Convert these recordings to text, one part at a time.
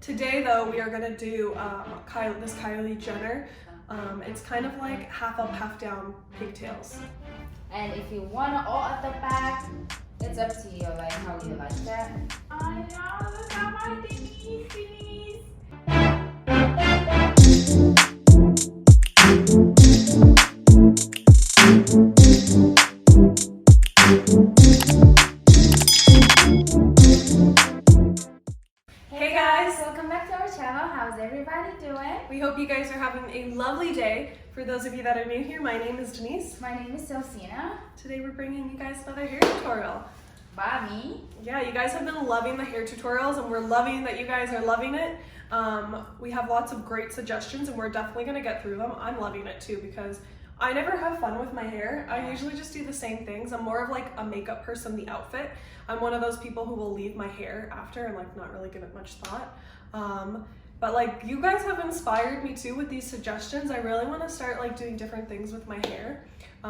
Today though, we are gonna do this Kylie Jenner. It's kind of like half up, half down pigtails. And if you want it all at the back, it's up to you, like how you like that. I know, look at my Denise. Hey guys! Welcome back to our channel. How's everybody doing? We hope you guys are having a lovely day. For those of you that are new here, my name is Denise. My name is Sosina. Today we're bringing you guys another hair tutorial. By me. Yeah, you guys have been loving the hair tutorials and we're loving that you guys are loving it. We have lots of great suggestions and we're definitely going to get through them. I'm loving it too because I never have fun with my hair. I usually just do the same things. I'm more of like a makeup person, the outfit. I'm one of those people who will leave my hair after and like not really give it much thought. But like you guys have inspired me too with these suggestions. I really want to start like doing different things with my hair.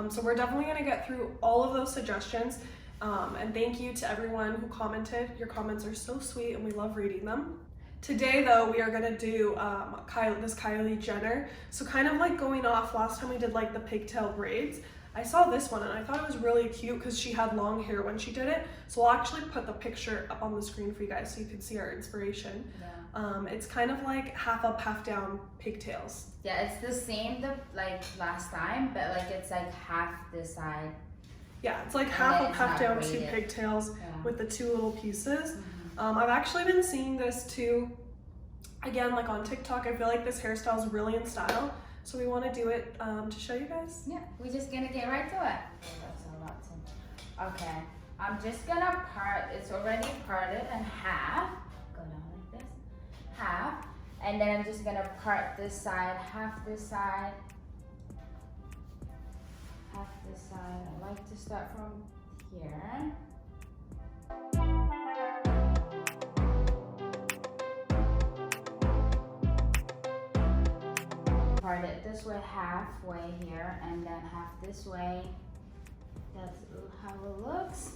So we're definitely going to get through all of those suggestions. And thank you to everyone who commented. Your comments are so sweet and we love reading them. Today though, we are gonna do this Kylie Jenner. So kind of like going off, last time we did like the pigtail braids. I saw this one and I thought it was really cute because she had long hair when she did it. So I'll actually put the picture up on the screen for you guys so you can see our inspiration. Yeah. It's kind of like half up, half down pigtails. Yeah, it's the same like last time, but like it's like half this side. Yeah, it's like half up, half down, braided. 2 pigtails with the 2 little pieces. I've actually been seeing this too, again, like on TikTok. I feel like this hairstyle is really in style. So we want to do it to show you guys. Yeah, we're just going to get right to it. Okay, I'm just going to part, it's already parted in half. Go down like this, half. And then I'm just going to part this side, half this side. Half this side. I like to start from here. Part it this way halfway here and then half this way. That's how it looks.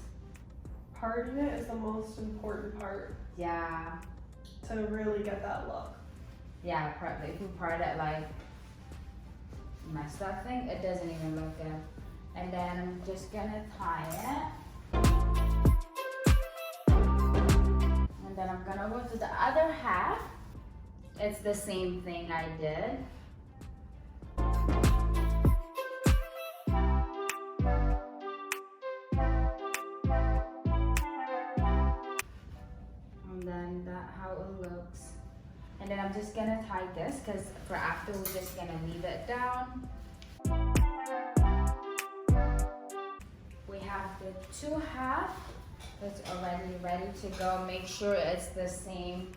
Parting it is the most important part. Yeah. To really get that look. Yeah, if you part it like messed up thing, it doesn't even look good. And then I'm just gonna tie it. And then I'm gonna go to the other half. It's the same thing I did. And then that's how it looks. And then I'm just gonna tie this because for after we're just gonna leave it down. We have the 2 half that's already ready to go. Make sure it's the same.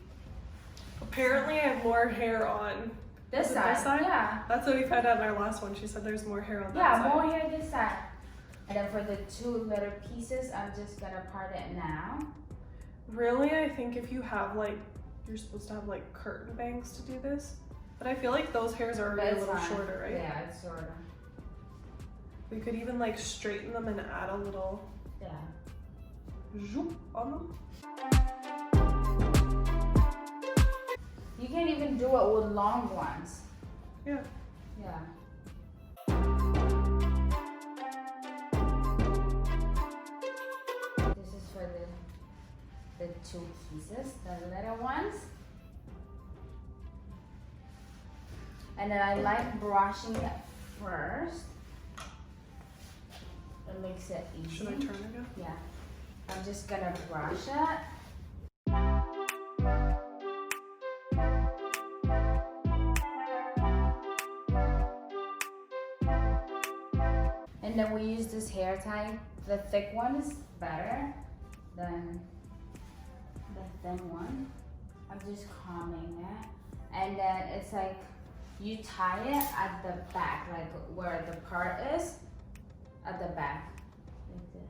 Apparently I have more hair on this side. Yeah. That's what we found out in our last one. She said there's more hair on that side. Yeah, more hair this side. And then for the 2 little pieces, I'm just gonna part it now. Really, I think if you have like, you're supposed to have like curtain bangs to do this. But I feel like those hairs are already a little shorter, right? Yeah, it's shorter. We could even like straighten them and add a little zoop on them. You can even do it with long ones. Yeah. Yeah. This is for the 2 pieces, the little ones. And then I like brushing it first. It makes it easy. Should I turn it again? Yeah. I'm just gonna brush it. And then we use this hair tie. The thick one is better than the thin one. I'm just combing it. And then it's like you tie it at the back, like where the part is, at the back, like this.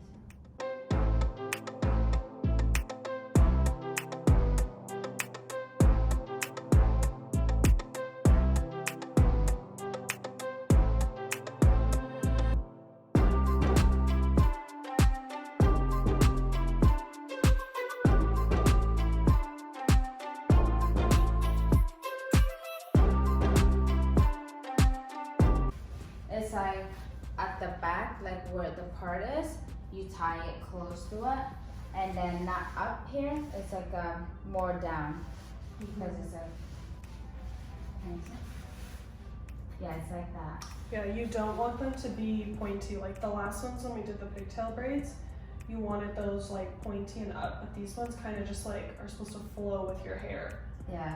is like at the back, like where the part is, you tie it close to it, and then not up here, it's like more down, because it's like, yeah, it's like that. Yeah, you don't want them to be pointy. Like the last ones when we did the pigtail braids, you wanted those like pointy and up, but these ones kind of just like are supposed to flow with your hair. Yeah.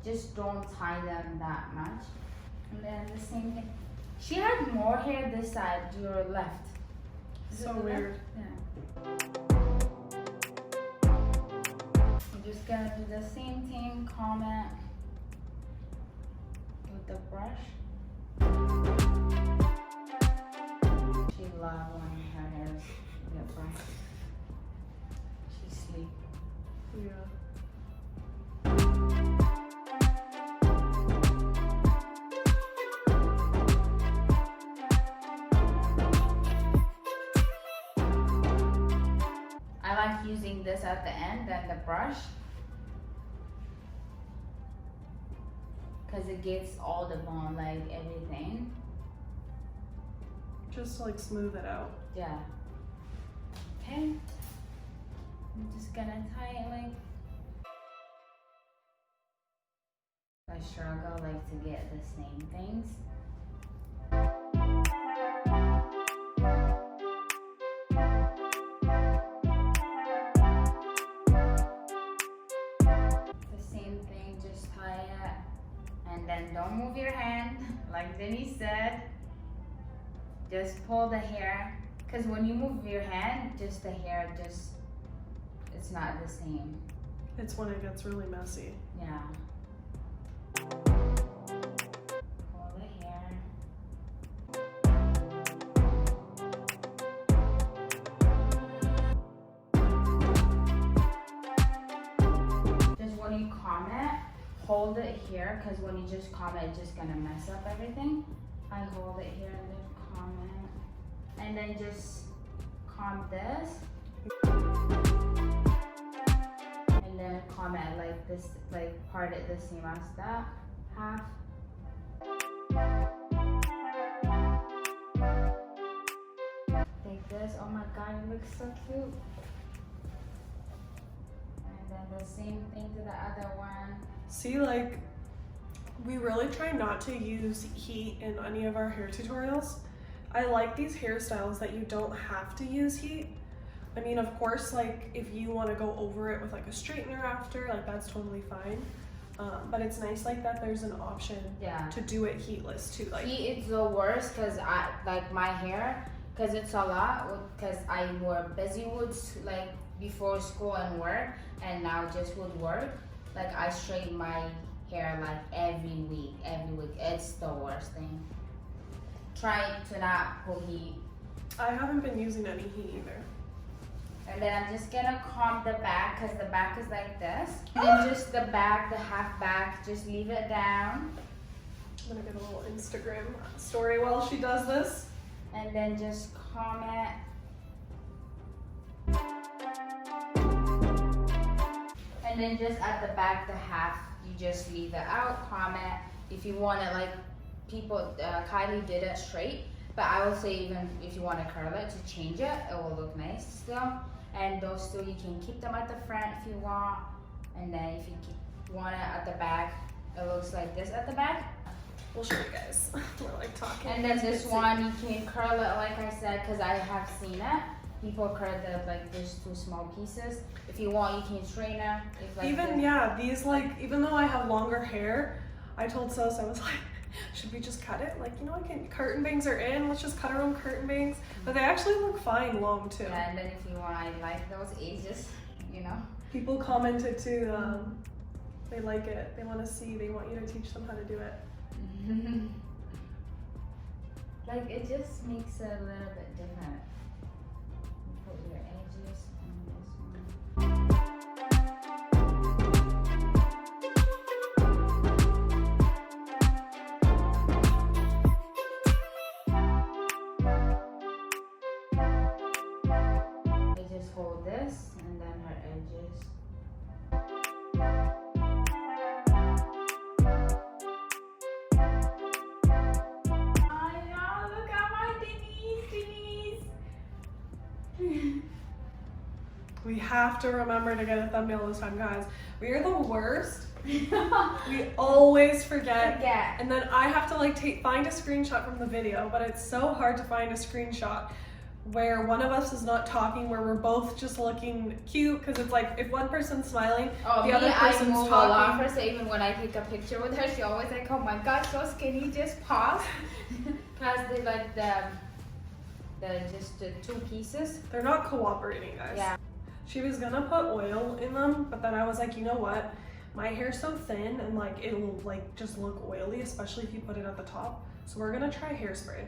Just don't tie them that much. And then the same thing. She had more hair this side, your left. Is So it the weird. left? Yeah. I'm just gonna do the same thing, comb it with the brush. She loves when her hair get brushed. She sleeps. Yeah. I like using this at the end than the brush, because it gets all the bone, like everything. Just to like smooth it out. Yeah. Okay. I'm just gonna tie it like. I struggle like to get the same things. The same thing, just tie it, and then don't move your hand, like Denise said. Just pull the hair, because when you move your hand, just the hair just, it's not the same. It's when it gets really messy. Yeah. Pull the hair. Just when you comb it, hold it here, because when you just comb it, it's just gonna mess up everything. I hold it here and then comb it. And then just comb this. And then comb it like this, like part it the same as that half. Take this, oh my god, it looks so cute. And then the same thing to the other one. See, like, we really try not to use heat in any of our hair tutorials. I like these hairstyles that you don't have to use heat. I mean, of course, like, if you want to go over it with like a straightener after, like, that's totally fine. But it's nice like that there's an option to do it heatless too. Like, heat is the worst, because I like my hair, because it's a lot, because I were busy with like before school and work, and now just with work. Like, I straighten my hair like every week. It's the worst thing. Try to not put heat. I haven't been using any heat either. And then I'm just gonna comb the back, because the back is like this. And then just the back, the half back, just leave it down. I'm gonna get a little Instagram story while she does this. And then just comb it. And then just at the back, the half, you just leave it out, comb it. If you want it like people, Kylie did it straight, but I would say even if you want to curl it to change it, it will look nice still. And those two, you can keep them at the front if you want. And then if you want it at the back, it looks like this at the back. We'll show you guys. We're like talking. And then this one, you can curl it like I said, because I have seen it. People curl the like there's two small pieces. If you want, you can straighten it. If, like, Even these like, even though I have longer hair, I told Sos, I was like, should we just cut it? Like, you know, I can, curtain bangs are in, let's just cut our own curtain bangs. But they actually look fine long too. Yeah, and then if you want, I like those edges, you know. People commented too, they like it, they want to see, they want you to teach them how to do it. Like, it just makes it a little bit different. You put your edges on this one. I just hold this and then her edges. have to remember to get a thumbnail this time, guys. We are the worst. We always forget. And then I have to like find a screenshot from the video, but it's so hard to find a screenshot where one of us is not talking, where we're both just looking cute, because it's like if one person's smiling, the other person's I move talking. a lot first, even when I take a picture with her, she always like, oh my god, so skinny, just pause. Because they like just the two pieces. They're not cooperating, guys. Yeah. She was gonna put oil in them, but then I was like, you know what? My hair's so thin and like it'll like just look oily, especially if you put it at the top. So we're gonna try hairspray.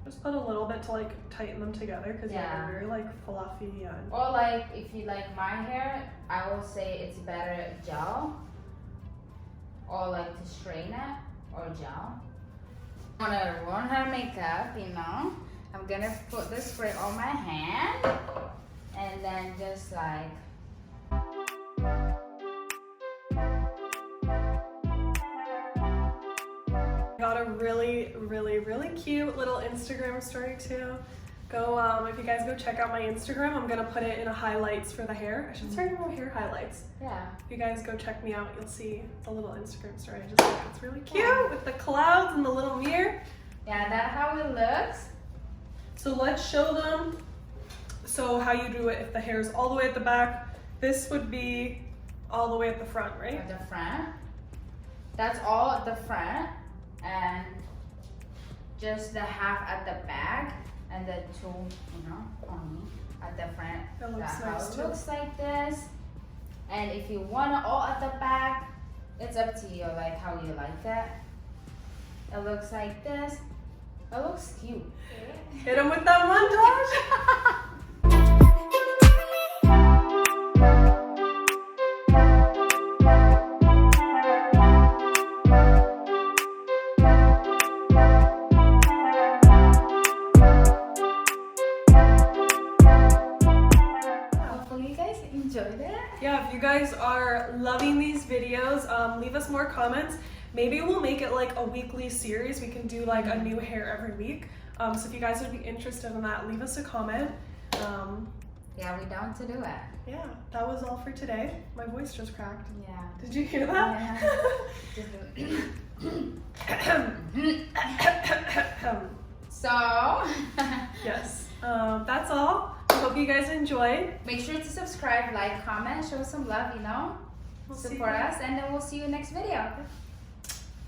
Just put a little bit to like tighten them together because they're very like fluffy and. Or like if you like my hair, I will say it's better gel. Or like to straighten it or gel. I'm gonna ruin her makeup, you know. I'm gonna put the spray on my hand and then just like. Got a really cute little Instagram story too. Go if you guys go check out my Instagram, I'm gonna put it in a highlights for the hair. I should start doing hair highlights. Yeah. If you guys go check me out, you'll see the little Instagram story. I just think it's really cute with the clouds and the little mirror. Yeah, that's how it looks. So let's show them. So how you do it if the hair is all the way at the back. This would be all the way at the front, right? At the front. That's all at the front. And just the half at the back and the two, you know, at the front. That looks nice too. It looks like this. And if you want it all at the back, it's up to you, like how you like that. It looks like this. It looks cute. Hit them with that montage. Yeah, if you guys are loving these videos, leave us more comments. Maybe we'll make it like a weekly series. We can do like a new hair every week. So if you guys would be interested in that, leave us a comment. Yeah, we're down to do it. Yeah, that was all for today. My voice just cracked. Yeah. Did you hear that? Yeah. So, yes, that's all. Hope you guys enjoyed. Make sure to subscribe, like, comment, show some love, you know. Support us, and then we'll see you next video.